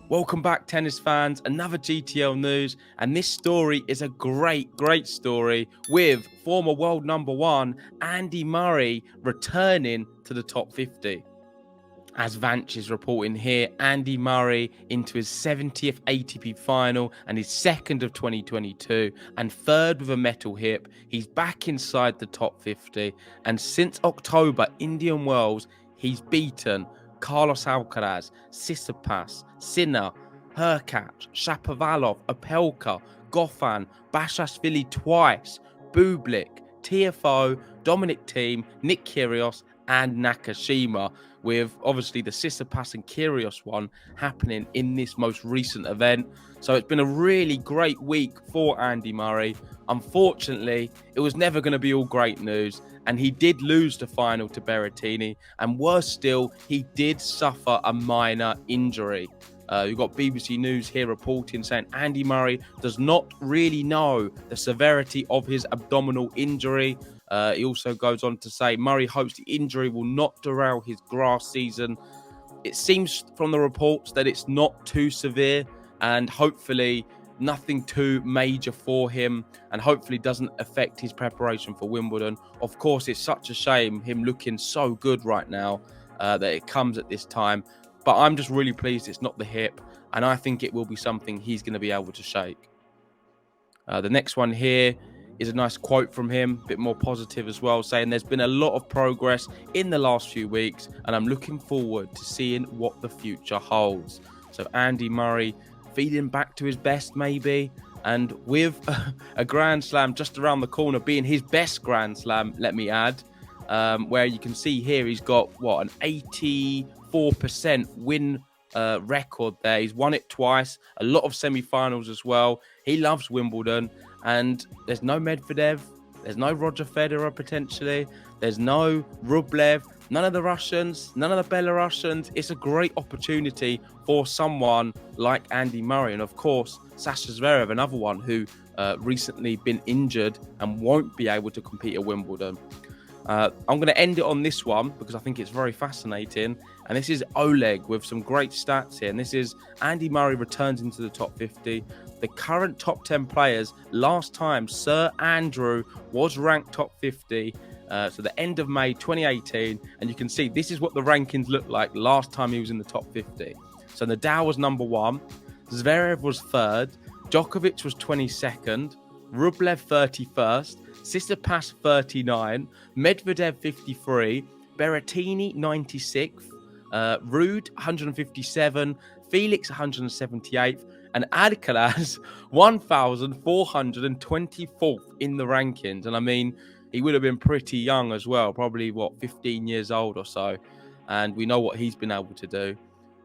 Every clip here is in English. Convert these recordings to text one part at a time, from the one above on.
Welcome back, tennis fans. Another GTL news, and this story is a great story with former world number one Andy Murray returning to the top 50. As Vance is reporting here, Andy Murray into his 70th ATP final and his second of 2022 and third with a metal hip. He's back inside the top 50, and since October Indian Wells, he's beaten Carlos Alcaraz, Tsitsipas, Sinner, Hurkacz, Shapovalov, Opelka, Goffin, Bashashvili twice, Bublik, TFO, Dominic Thiem, Nick Kyrgios and Nakashima, with obviously the Tsitsipas and Kyrgios one happening in this most recent event. So it's been a really great week for Andy Murray. Unfortunately, it was never going to be all great news, and he did lose the final to Berrettini, and worse still, he did suffer a minor injury. You've got BBC News here reporting saying Andy Murray does not really know the severity of his abdominal injury. He also goes on to say Murray hopes the injury will not derail his grass season. It seems from the reports that it's not too severe, and hopefully nothing too major for him, and hopefully doesn't affect his preparation for Wimbledon. Of course, it's such a shame, him looking so good right now, that it comes at this time. But I'm just really pleased it's not the hip, and I think it will be something he's going to be able to shake. The next one here is a nice quote from him, a bit more positive as well, saying there's been a lot of progress in the last few weeks, and I'm looking forward to seeing what the future holds. So Andy Murray feeding back to his best maybe, and with a Grand Slam just around the corner being his best Grand Slam, let me add, where you can see here he's got, an 84% win record there. He's won it twice, a lot of semi-finals as well. He loves Wimbledon, and there's no Medvedev, there's no Roger Federer potentially, there's no Rublev, none of the Russians, none of the Belarusians. It's a great opportunity for someone like Andy Murray, and of course Sasha Zverev, another one who recently been injured and won't be able to compete at Wimbledon. I'm going to end it on this one because I think it's very fascinating. And this is Oleg with some great stats here. And this is Andy Murray returns into the top 50. The current top 10 players, last time Sir Andrew was ranked top 50. So the end of May 2018. And you can see this is what the rankings looked like last time he was in the top 50. So Nadal was number 1. Zverev was 3rd. Djokovic was 22nd. Rublev 31st. Tsitsipas 39, Medvedev 53, Berrettini 96th, Ruud 157, Felix 178th, and Alcaraz 1,424th in the rankings. And I mean, he would have been pretty young as well, probably 15 years old or so. And we know what he's been able to do.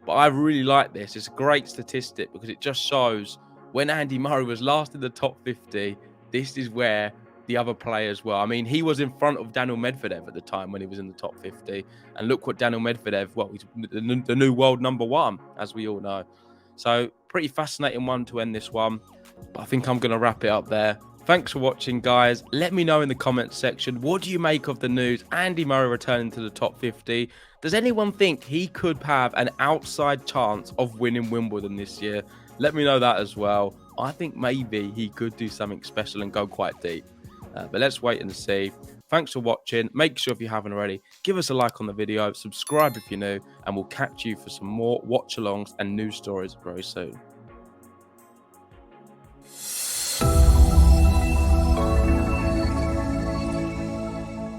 But I really like this. It's a great statistic because it just shows when Andy Murray was last in the top 50, this is where the other players were. I mean, he was in front of Daniel Medvedev at the time when he was in the top 50. And look what Daniel Medvedev, he's the new world number 1, as we all know. So, pretty fascinating one to end this one. But I think I'm going to wrap it up there. Thanks for watching, guys. Let me know in the comments section, what do you make of the news? Andy Murray returning to the top 50. Does anyone think he could have an outside chance of winning Wimbledon this year? Let me know that as well. I think maybe he could do something special and go quite deep. But let's wait and see. Thanks for watching. Make sure if you haven't already, give us a like on the video, subscribe if you're new, and we'll catch you for some more watch-alongs and news stories very soon.